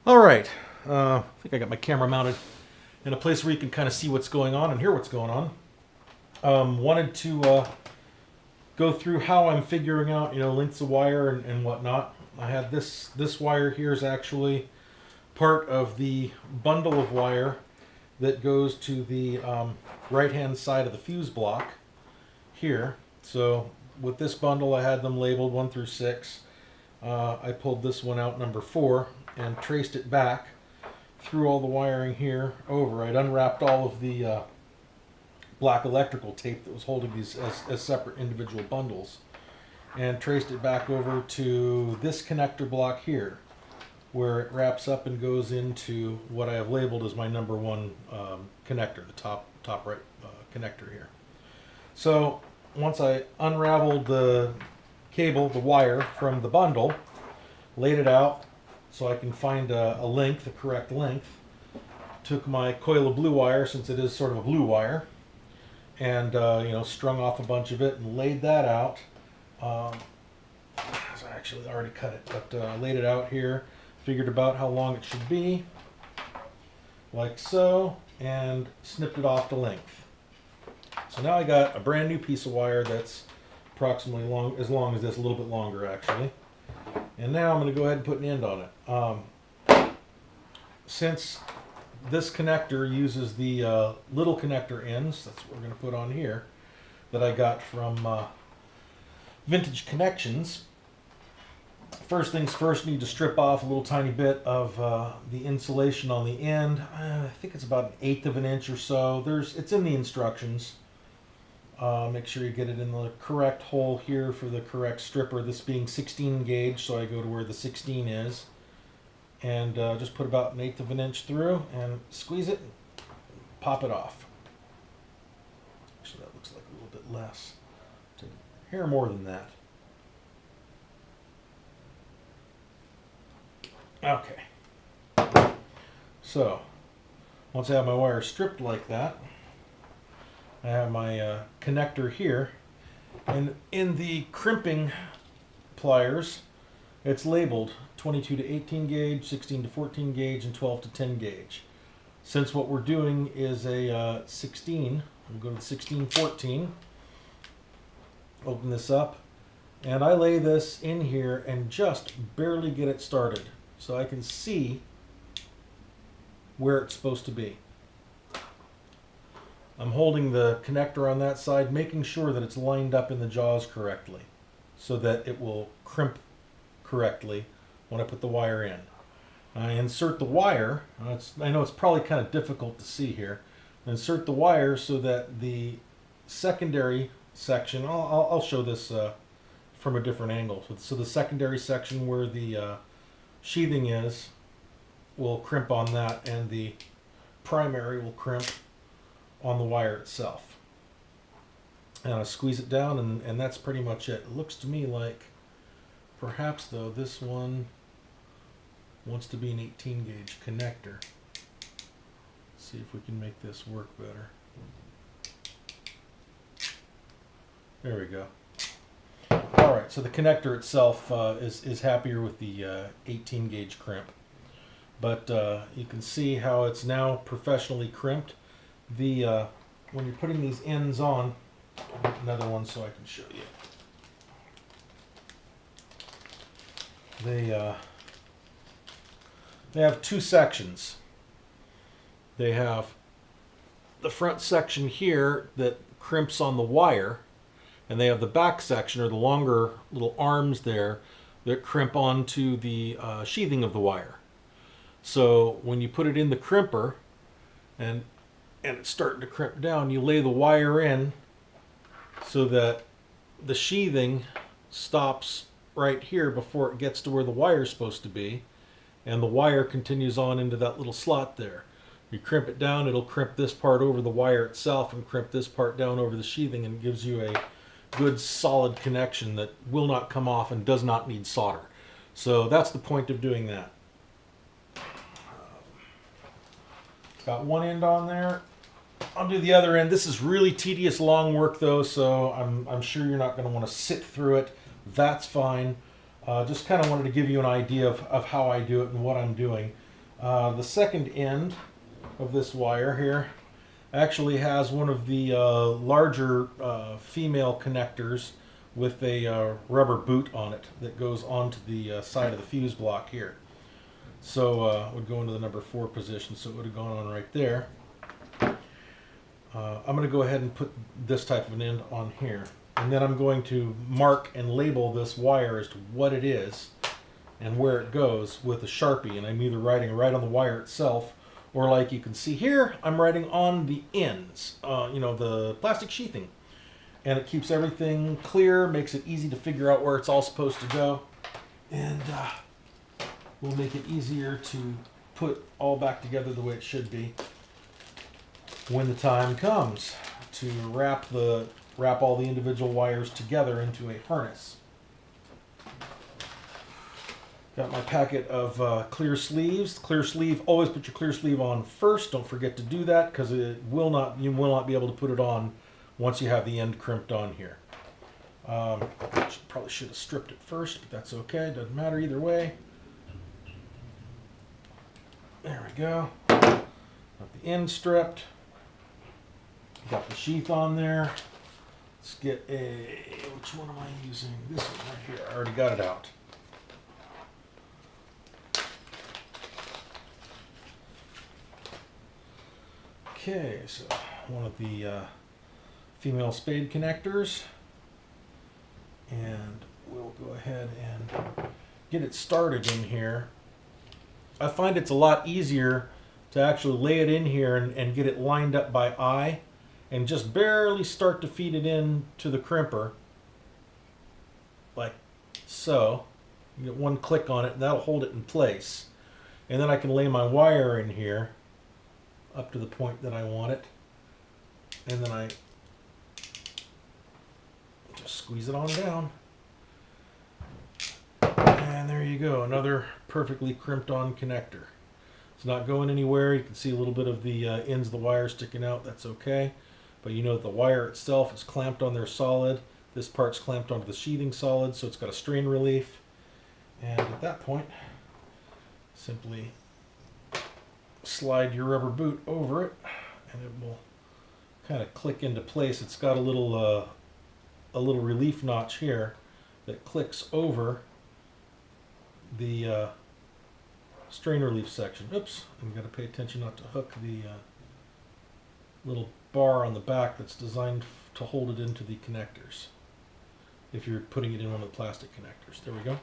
All right, I think I got my camera mounted in a place where you can kind of see what's going on and hear what's going on. Wanted to go through how I'm figuring out, lengths of wire and whatnot. I had this wire here is actually part of the bundle of wire that goes to the right-hand side of the fuse block here. So with this bundle, I had them labeled 1 through 6. I pulled this one out, number 4, and traced it back through all the wiring here over. I'd unwrapped all of the black electrical tape that was holding these as separate individual bundles, and traced it back over to this connector block here, where it wraps up and goes into what I have labeled as my number 1 connector, the top right connector here. So once I unraveled the cable, the wire from the bundle, laid it out so I can find a length, a correct length, took my coil of blue wire, since it is sort of a blue wire, and strung off a bunch of it and laid that out. So I actually already cut it, but laid it out here, figured about how long it should be, like so, and snipped it off to length. So now I got a brand new piece of wire that's approximately as long as this, a little bit longer actually. And now I'm going to go ahead and put an end on it. Since this connector uses the little connector ends, that's what we're going to put on here, that I got from Vintage Connections. First things first, need to strip off a little tiny bit of the insulation on the end. I think it's about 1/8 of an inch or so. It's in the instructions. Make sure you get it in the correct hole here for the correct stripper. This being 16 gauge, so I go to where the 16 is, and just put about 1/8 of an inch through and squeeze it and pop it off. Actually, that looks like a little bit less. Take a hair more than that. Okay. So once I have my wire stripped like that, I have my connector here, and in the crimping pliers, it's labeled 22 to 18 gauge, 16 to 14 gauge, and 12 to 10 gauge. Since what we're doing is a 16, we'll go to the 16-14, open this up, and I lay this in here and just barely get it started so I can see where it's supposed to be. I'm holding the connector on that side, making sure that it's lined up in the jaws correctly so that it will crimp correctly when I put the wire in. I insert the wire, I know it's probably kind of difficult to see here, insert the wire so that the secondary section, I'll show this from a different angle. So the secondary section where the sheathing is will crimp on that, and the primary will crimp on the wire itself. And I squeeze it down, and that's pretty much it. It looks to me like perhaps, though, this one wants to be an 18 gauge connector. Let's see if we can make this work better. There we go. Alright, so the connector itself is happier with the 18 gauge crimp. But you can see how it's now professionally crimped. When you're putting these ends on, I'll get another one so I can show you. They have 2 sections. They have the front section here that crimps on the wire, and they have the back section, or the longer little arms there, that crimp onto the sheathing of the wire. So when you put it in the crimper and it's starting to crimp down, you lay the wire in so that the sheathing stops right here before it gets to where the wire is supposed to be, and the wire continues on into that little slot there. You crimp it down, it'll crimp this part over the wire itself and crimp this part down over the sheathing, and gives you a good solid connection that will not come off and does not need solder. So that's the point of doing that. Got one end on there. I'll do the other end. This is really tedious, long work though, so I'm sure you're not going to want to sit through it. That's fine. Just kind of wanted to give you an idea of how I do it and what I'm doing. The second end of this wire here actually has one of the larger female connectors with a rubber boot on it that goes onto the side of the fuse block here. So it would go into the number 4 position, so it would have gone on right there. I'm going to go ahead and put this type of an end on here. And then I'm going to mark and label this wire as to what it is and where it goes with a Sharpie. And I'm either writing right on the wire itself, or like you can see here, I'm writing on the ends, you know, the plastic sheathing. And it keeps everything clear, makes it easy to figure out where it's all supposed to go. And will make it easier to put all back together the way it should be when the time comes to wrap all the individual wires together into a harness. Got my packet of clear sleeves. Clear sleeve, always put your clear sleeve on first. Don't forget to do that, because you will not be able to put it on once you have the end crimped on here. Probably should have stripped it first, but that's okay. Doesn't matter either way. There we go. Got the end stripped. Got the sheath on there. Let's get which one am I using? This one right here. I already got it out. Okay, so one of the female spade connectors. And we'll go ahead and get it started in here. I find it's a lot easier to actually lay it in here and get it lined up by eye, and just barely start to feed it in to the crimper, like so. You get one click on it, and that'll hold it in place. And then I can lay my wire in here up to the point that I want it, and then I just squeeze it on down. And there you go, another perfectly crimped on connector. It's not going anywhere. You can see a little bit of the ends of the wire sticking out. That's okay. But you know that the wire itself is clamped on there solid. This part's clamped onto the sheathing solid, so it's got a strain relief. And at that point, simply slide your rubber boot over it, and it will kind of click into place. It's got a little relief notch here that clicks over the strain relief section. Oops, I've got to pay attention not to hook the little bar on the back that's designed to hold it into the connectors if you're putting it in one of the plastic connectors. There we go.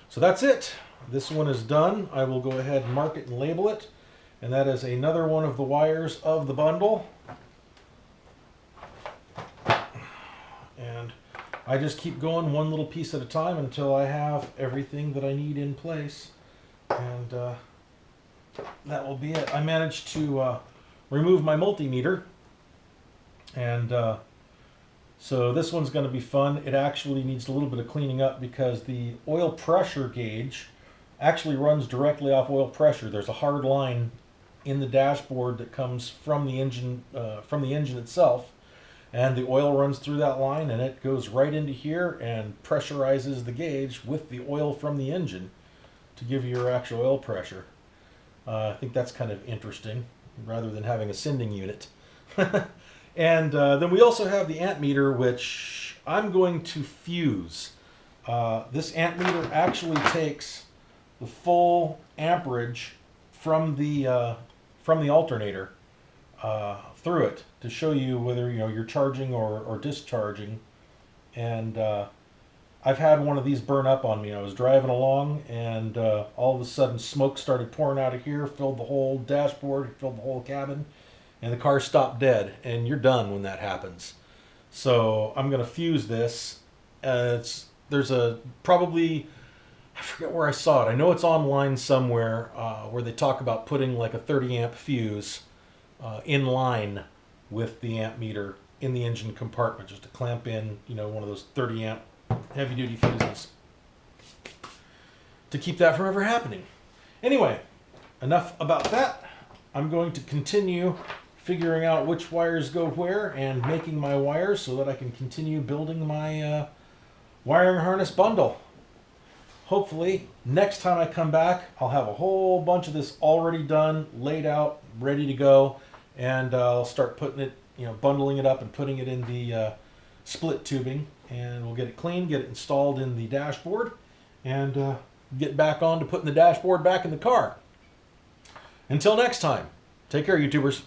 So that's it. This one is done. I will go ahead and mark it and label it. And that is another one of the wires of the bundle. And I just keep going one little piece at a time until I have everything that I need in place. And that will be it. I managed to remove my multimeter. And so this one's going to be fun. It actually needs a little bit of cleaning up because the oil pressure gauge actually runs directly off oil pressure. There's a hard line in the dashboard that comes from the engine itself, and the oil runs through that line, and it goes right into here and pressurizes the gauge with the oil from the engine to give you your actual oil pressure. I think that's kind of interesting, rather than having a sending unit. And then we also have the amp meter, which I'm going to fuse. This amp meter actually takes the full amperage from the alternator through it to show you whether you're charging or discharging. And I've had one of these burn up on me. I was driving along, and all of a sudden smoke started pouring out of here, filled the whole dashboard, filled the whole cabin, and the car stopped dead. And you're done when that happens. So I'm going to fuse this. There's probably, I forget where I saw it. I know it's online somewhere where they talk about putting like a 30 amp fuse in line with the amp meter in the engine compartment, just to clamp in, one of those 30 amp heavy duty fuses to keep that from ever happening. Anyway, enough about that. I'm going to continue figuring out which wires go where and making my wires so that I can continue building my wiring harness bundle. hopefully next time I come back, I'll have a whole bunch of this already done, laid out, ready to go, and I'll start putting it, bundling it up and putting it in the split tubing, and we'll get it clean, get it installed in the dashboard, and get back on to putting the dashboard back in the car. Until next time, take care, YouTubers.